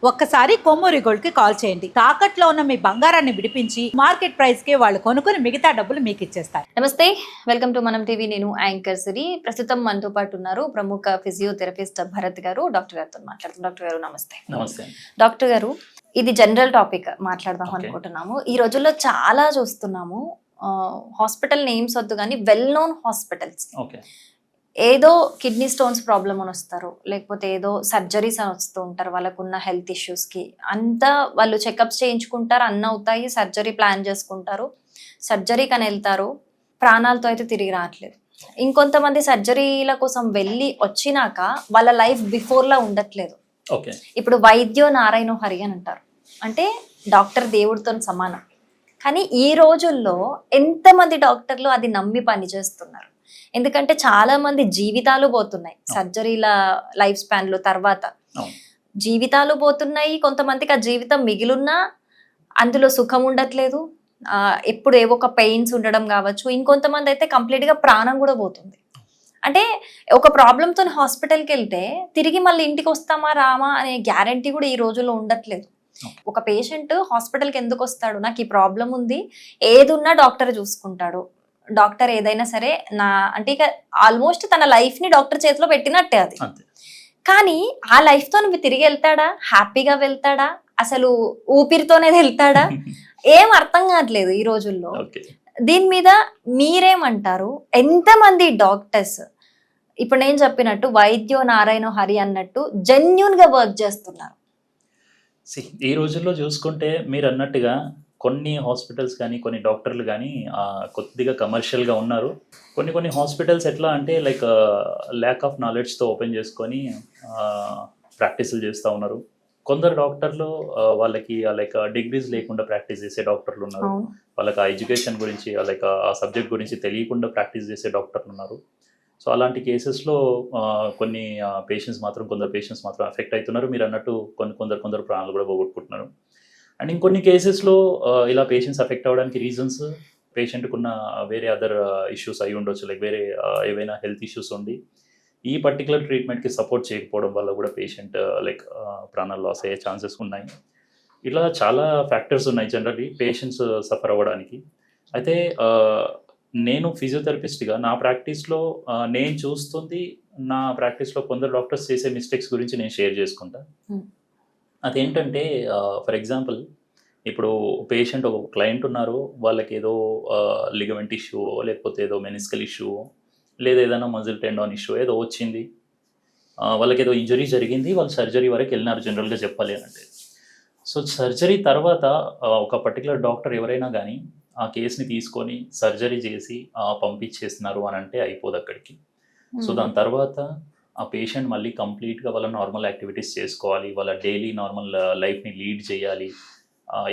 ఒక్కసారి కొమ్మూరి గోల్డ్ కి కాల్ చేయండి. తాకట్లో ఉన్న మీ బంగారాన్ని విడిపించి మార్కెట్ ప్రైస్ కి వాళ్ళు కొనుక్కుని మిగతా డబ్బులు మీకు ఇచ్చేస్తారు. నమస్తే, వెల్కమ్ టు మనం టీవీ. నేను యాంకర్ సిరి. ప్రస్తుతం మనతో పాటు ఉన్నారు ప్రముఖ ఫిజియోథెరపిస్ట్ భరత్ గారు. డాక్టర్ గారితో మాట్లాడుతాం. డాక్టర్ గారు నమస్తే. నమస్తే. డాక్టర్ గారు, ఇది జనరల్ టాపిక్ మాట్లాడదాం అనుకుంటున్నాము. ఈ రోజుల్లో చాలా చూస్తున్నాము, హాస్పిటల్ నేమ్స్ వద్దు కానీ వెల్ నోన్ హాస్పిటల్స్ ఏదో కిడ్నీ స్టోన్స్ ప్రాబ్లమ్ అని వస్తారు, లేకపోతే ఏదో సర్జరీస్ అని వస్తూ ఉంటారు వాళ్ళకున్న హెల్త్ ఇష్యూస్కి. అంతా వాళ్ళు చెకప్స్ చేయించుకుంటారు, అన్నీ అవుతాయి, సర్జరీ ప్లాన్ చేసుకుంటారు, సర్జరీకి అని వెళ్తారు, ప్రాణాలతో అయితే తిరిగి రావట్లేదు. ఇంకొంతమంది సర్జరీల కోసం వెళ్ళి వచ్చినాక వాళ్ళ లైఫ్ బిఫోర్లా ఉండట్లేదు. ఇప్పుడు వైద్యో నారాయణో హరి అని అంటారు, అంటే డాక్టర్ దేవుడితో సమానం. కానీ ఈ రోజుల్లో ఎంతమంది డాక్టర్లు అది నమ్మి పనిచేస్తున్నారు? ఎందుకంటే చాలా మంది జీవితాలు పోతున్నాయి సర్జరీల లైఫ్ స్పాన్ లో. తర్వాత జీవితాలు పోతున్నాయి, కొంతమందికి ఆ జీవితం మిగిలిన్నా అందులో సుఖం ఉండట్లేదు, ఎప్పుడు ఏవో ఒక పెయిన్స్ ఉండడం కావచ్చు. ఇంకొంతమంది అయితే కంప్లీట్ గా ప్రాణం కూడా పోతుంది. అంటే ఒక ప్రాబ్లంతో హాస్పిటల్కి వెళ్తే తిరిగి మళ్ళీ ఇంటికి వస్తామా రామా అనే గ్యారంటీ కూడా ఈ రోజుల్లో ఉండట్లేదు. ఒక పేషెంట్ హాస్పిటల్కి ఎందుకు వస్తాడు? నాకు ఈ ప్రాబ్లం ఉంది, ఏది ఉన్నా డాక్టర్ చూసుకుంటాడు, డాక్టర్ ఏదైనా సరే నా అంటే ఇక ఆల్మోస్ట్ తన లైఫ్ ని డాక్టర్ చేతిలో పెట్టినట్టే అది. కానీ ఆ లైఫ్ తో నువ్వు తిరిగి వెళ్తాడా? హ్యాపీగా వెళ్తాడా? అసలు ఊపిరితోనే వెళ్తాడా? ఏం అర్థం కావట్లేదు ఈ రోజుల్లో. దీని మీద మీరేమంటారు? ఎంతమంది డాక్టర్స్ ఇప్పుడు నేను చెప్పినట్టు వైద్యో నారాయణో హరి అన్నట్టు జెన్యూన్ గా వర్క్ చేస్తున్నారు? ఈ రోజుల్లో చూసుకుంటే మీరు అన్నట్టుగా కొన్ని హాస్పిటల్స్ కానీ కొన్ని డాక్టర్లు కానీ కొద్దిగా కమర్షియల్గా ఉన్నారు. కొన్ని హాస్పిటల్స్ ఎట్లా అంటే లైక్ ల్యాక్ ఆఫ్ నాలెడ్జ్తో ఓపెన్ చేసుకొని ప్రాక్టీసులు చేస్తూ ఉన్నారు. కొందరు డాక్టర్లు వాళ్ళకి లైక్ డిగ్రీస్ లేకుండా ప్రాక్టీస్ చేసే డాక్టర్లు ఉన్నారు. వాళ్ళకి ఆ ఎడ్యుకేషన్ గురించి లైక్ ఆ సబ్జెక్ట్ గురించి తెలియకుండా ప్రాక్టీస్ చేసే డాక్టర్లు ఉన్నారు. సో అలాంటి కేసెస్లో కొన్ని కొందరు పేషెంట్స్ మాత్రం ఎఫెక్ట్ అవుతున్నారు. మీరు అన్నట్టు కొందరు ప్రాణాలు కూడా పోగొట్టుకుంటున్నారు. అండ్ ఇంకొన్ని కేసెస్లో ఇలా పేషెంట్స్ అఫెక్ట్ అవ్వడానికి రీజన్స్ పేషెంట్కి ఉన్న వేరే అదర్ ఇష్యూస్ అయి ఉండొచ్చు. లైక్ వేరే ఏవైనా హెల్త్ ఇష్యూస్ ఉండి ఈ పర్టికులర్ ట్రీట్మెంట్కి సపోర్ట్ చేయకపోవడం వల్ల కూడా పేషెంట్ లైక్ ప్రాణాలు లాస్ అయ్యే ఛాన్సెస్ ఉన్నాయి. ఇలా చాలా ఫ్యాక్టర్స్ ఉన్నాయి జనరల్లీ పేషెంట్స్ సఫర్ అవ్వడానికి. అయితే నేను ఫిజియోథెరపిస్ట్గా నా ప్రాక్టీస్లో నేను చూస్తుంది, నా ప్రాక్టీస్లో కొందరు డాక్టర్స్ చేసే మిస్టేక్స్ గురించి నేను షేర్ చేసుకుంటా. అదేంటంటే ఫర్ ఎగ్జాంపుల్ ఇప్పుడు పేషెంట్ ఒక క్లయింట్ ఉన్నారు, వాళ్ళకి ఏదో లిగమెంట్ ఇష్యూ లేకపోతే ఏదో మెనిస్కల్ ఇష్యూ లేదా ఏదైనా మజిల్ టెండాన్ ఇష్యూ ఏదో వచ్చింది, వాళ్ళకి ఏదో ఇంజరీ జరిగింది, వాళ్ళు సర్జరీ వరకు వెళ్ళినారు జనరల్గా చెప్పాలి అంటే. సో సర్జరీ తర్వాత ఒక పర్టికులర్ డాక్టర్ ఎవరైనా కానీ ఆ కేసుని తీసుకొని సర్జరీ చేసి పంపించేస్తున్నారు అని అంటే అయిపోదు అక్కడికి. సో దాని తర్వాత ఆ పేషెంట్ మళ్ళీ కంప్లీట్గా వాళ్ళ నార్మల్ యాక్టివిటీస్ చేసుకోవాలి, వాళ్ళ డైలీ నార్మల్ లైఫ్ని లీడ్ చేయాలి.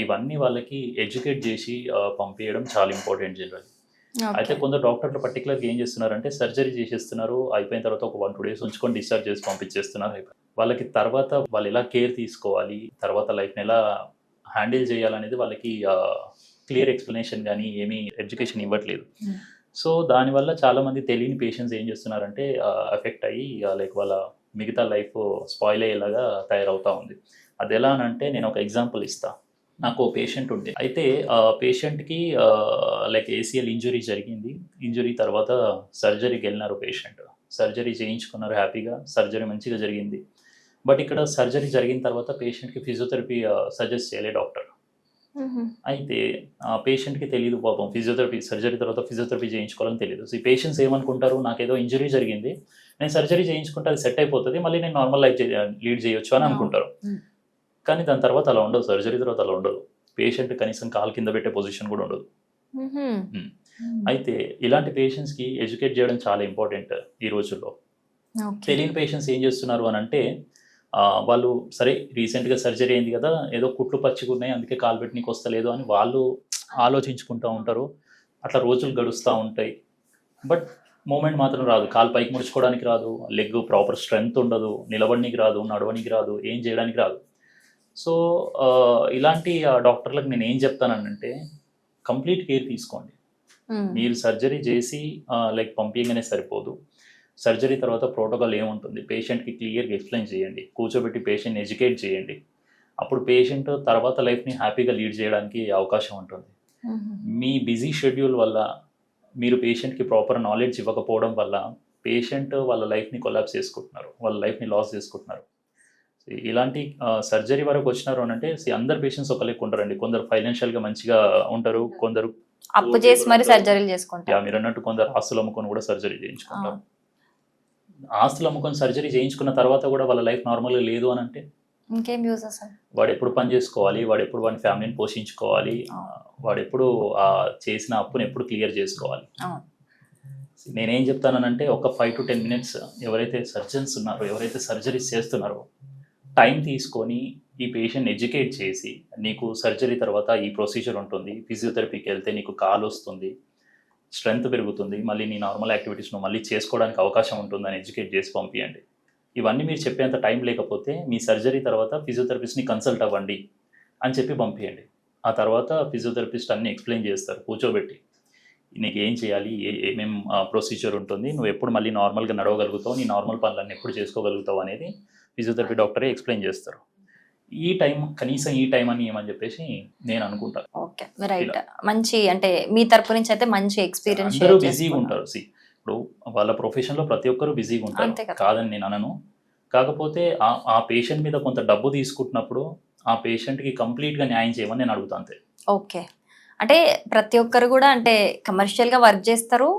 ఇవన్నీ వాళ్ళకి ఎడ్యుకేట్ చేసి పంపించడం చాలా ఇంపార్టెంట్ జనరల్. అయితే కొందరు డాక్టర్లు పర్టికులర్గా ఏం చేస్తున్నారంటే సర్జరీ చేసేస్తున్నారు, అయిపోయిన తర్వాత ఒక 1-2 days ఉంచుకొని డిశ్చార్జ్ చేసి పంపించేస్తున్నారు. వాళ్ళకి తర్వాత వాళ్ళు ఎలా కేర్ తీసుకోవాలి, తర్వాత లైఫ్ని ఎలా హ్యాండిల్ చేయాలనేది వాళ్ళకి క్లియర్ ఎక్స్ప్లెనేషన్ కానీ ఏమీ ఎడ్యుకేషన్ ఇవ్వట్లేదు. సో దానివల్ల చాలామంది తెలియని పేషెంట్స్ ఏం చేస్తున్నారంటే ఎఫెక్ట్ అయ్యి లైక్ వాళ్ళ మిగతా లైఫ్ స్పాయిల్ అయ్యేలాగా తయారవుతూ ఉంది. అది ఎలా అని అంటే నేను ఒక ఎగ్జాంపుల్ ఇస్తాను. నాకు ఓ పేషెంట్ ఉండే, అయితే ఆ పేషెంట్కి లైక్ ఏసీఎల్ ఇంజురీ జరిగింది. ఇంజురీ తర్వాత సర్జరీకి వెళ్ళినారు పేషెంట్, సర్జరీ చేయించుకున్నారు హ్యాపీగా, సర్జరీ మంచిగా జరిగింది. బట్ ఇక్కడ సర్జరీ జరిగిన తర్వాత పేషెంట్కి ఫిజియోథెరపీ సజెస్ట్ చేయలే డాక్టర్. అయితే ఆ పేషెంట్కి తెలియదు పాపం ఫిజియోథెరపీ, సర్జరీ తర్వాత ఫిజియోథెరపీ చేయించుకోవాలని తెలియదు. సో ఈ పేషెంట్స్ ఏమనుకుంటారు, నాకేదో ఇంజరీ జరిగింది, నేను సర్జరీ చేయించుకుంటే అది సెట్ అయిపోతుంది, మళ్ళీ నేను నార్మల్ లైఫ్ లీడ్ చేయొచ్చు అని అనుకుంటారు. కానీ దాని తర్వాత అలా ఉండదు, సర్జరీ తర్వాత అలా ఉండదు. పేషెంట్ కనీసం కాలు కింద పెట్టే పొజిషన్ కూడా ఉండదు. అయితే ఇలాంటి పేషెంట్స్కి ఎడ్యుకేట్ చేయడం చాలా ఇంపార్టెంట్ ఈ రోజుల్లో. తెలియని పేషెంట్స్ ఏం చేస్తున్నారు అని అంటే వాళ్ళు సరే రీసెంట్గా సర్జరీ అయింది కదా, ఏదో కుట్లు పచ్చిగున్నాయి అందుకే కాలు పెట్టి నీకు వస్తలేదు అని వాళ్ళు ఆలోచించుకుంటూ ఉంటారు. అట్లా రోజులు గడుస్తూ ఉంటాయి, బట్ మూమెంట్ మాత్రం రాదు, కాలు పైకి ముడుచుకోవడానికి రాదు, లెగ్ ప్రాపర్ స్ట్రెంగ్త్ ఉండదు, నిలబడడానికి రాదు, నడవడానికి రాదు, ఏం చేయడానికి రాదు. సో ఇలాంటి డాక్టర్లకు నేను ఏం చెప్తానంటే కంప్లీట్ కేర్ తీసుకోండి. మీరు సర్జరీ చేసి లైక్ పంపించగానే సరిపోదు, సర్జరీ తర్వాత ప్రోటోకాల్ ఏముంటుంది పేషెంట్కి క్లియర్గా ఎక్స్ప్లెయిన్ చేయండి, కూర్చోబెట్టి పేషెంట్ని ఎడ్యుకేట్ చేయండి. అప్పుడు పేషెంట్ తర్వాత లైఫ్ని హ్యాపీగా లీడ్ చేయడానికి అవకాశం ఉంటుంది. మీ బిజీ షెడ్యూల్ వల్ల మీరు పేషెంట్కి ప్రాపర్ నాలెడ్జ్ ఇవ్వకపోవడం వల్ల పేషెంట్ వాళ్ళ లైఫ్ని కొలాప్స్ చేసుకుంటున్నారు, వాళ్ళ లైఫ్ని లాస్ చేసుకుంటున్నారు. ఇలాంటి సర్జరీ వరకు వచ్చినారు అని అంటే అందరు పేషెంట్స్ ఒక లెక్క ఉంటారండి. కొందరు ఫైనాన్షియల్గా మంచిగా ఉంటారు, కొందరు అప్పు చేసి మరి సర్జరీలు చేసుకుంటారు. మీరు అన్నట్టు కొందరు ఆస్తులు అమ్ముకొని కూడా సర్జరీ చేయించుకుంటారు. ఆస్తులు అమ్ముకొని సర్జరీ చేయించుకున్న తర్వాత కూడా వాళ్ళ లైఫ్ నార్మల్గా లేదు అని అంటే ఇంకేం యూజ్ అసలు? వాడు ఎప్పుడు పని చేసుకోవాలి, వాడు ఎప్పుడు వాడి ఫ్యామిలీని పోషించుకోవాలి, వాడు ఎప్పుడు చేసిన అప్పుని ఎప్పుడు క్లియర్ చేసుకోవాలి. నేనేం చెప్తానంటే ఒక 5 to 10 minutes ఎవరైతే సర్జన్స్ ఉన్నారో, ఎవరైతే సర్జరీస్ చేస్తున్నారో టైం తీసుకొని ఈ పేషెంట్ ఎడ్యుకేట్ చేసి, నీకు సర్జరీ తర్వాత ఈ ప్రొసీజర్ ఉంటుంది, ఫిజియోథెరపీకి వెళ్తే నీకు కాలు వస్తుంది, స్ట్రెంగ్త్ పెరుగుతుంది, మళ్ళీ నీ నార్మల్ యాక్టివిటీస్ను మళ్ళీ చేసుకోవడానికి అవకాశం ఉంటుందని ఎడ్యుకేట్ చేసి పంపించండి. ఇవన్నీ మీరు చెప్పేంత టైం లేకపోతే మీ సర్జరీ తర్వాత ఫిజియోథెరపిస్ట్ని కన్సల్ట్ అవ్వండి అని చెప్పి పంపించండి. ఆ తర్వాత ఫిజియోథెరపిస్ట్ అన్ని ఎక్స్ప్లెయిన్ చేస్తారు కూర్చోబెట్టి, నీకు ఏం చేయాలి, ఏమేం ప్రొసీజర్ ఉంటుంది, నువ్వు ఎప్పుడు మళ్ళీ నార్మల్గా నడవగలుగుతావు, నీ నార్మల్ పనులన్నీ ఎప్పుడు చేసుకోగలుగుతావు అనేది ఫిజియోథెరపీ డాక్టరే ఎక్స్ప్లెయిన్ చేస్తారు. ఈ టైం కనీసం ఈ టైం అని ఏమని చెప్పేసి నేను అనుకుంటాను. Okay, right. మంచి, అంటే మీ తరపు నుంచి అయితే మంచి ఎక్స్పీరియన్స్. అందరూ బిజీగా ఉంటారు. ఇప్పుడు వాళ్ళ ప్రొఫెషన్లో ప్రతి ఒక్కరు బిజీగా ఉంటారు, కాదని నేను అనను. కాకపోతే ఆ పేషెంట్ మీద కొంత డబ్బు తీసుకుంటున్నప్పుడు ఆ పేషెంట్కి కంప్లీట్గా న్యాయం చేయమని నేను అడుగుతాను అంతే. ఓకే, అంటే ప్రతి ఒక్కరు కూడా అంటే కమర్షియల్ గా వర్క్ చేస్తారు,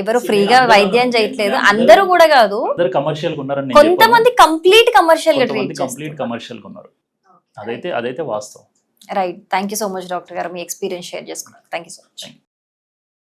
ఎవరు ఫ్రీగా వైద్యం చేయట్లేదు, అందరూ కూడా కాదు, అందరు కమర్షియల్ గా ఉన్నారు, కొంతమంది కంప్లీట్ కమర్షియల్ గా ఉన్నారు. అదైతే వాస్తవం. Right. Thank you so much doctor గారు, మీ ఎక్స్పీరియన్స్ షేర్ చేసుకున్నారు. Thank you so much.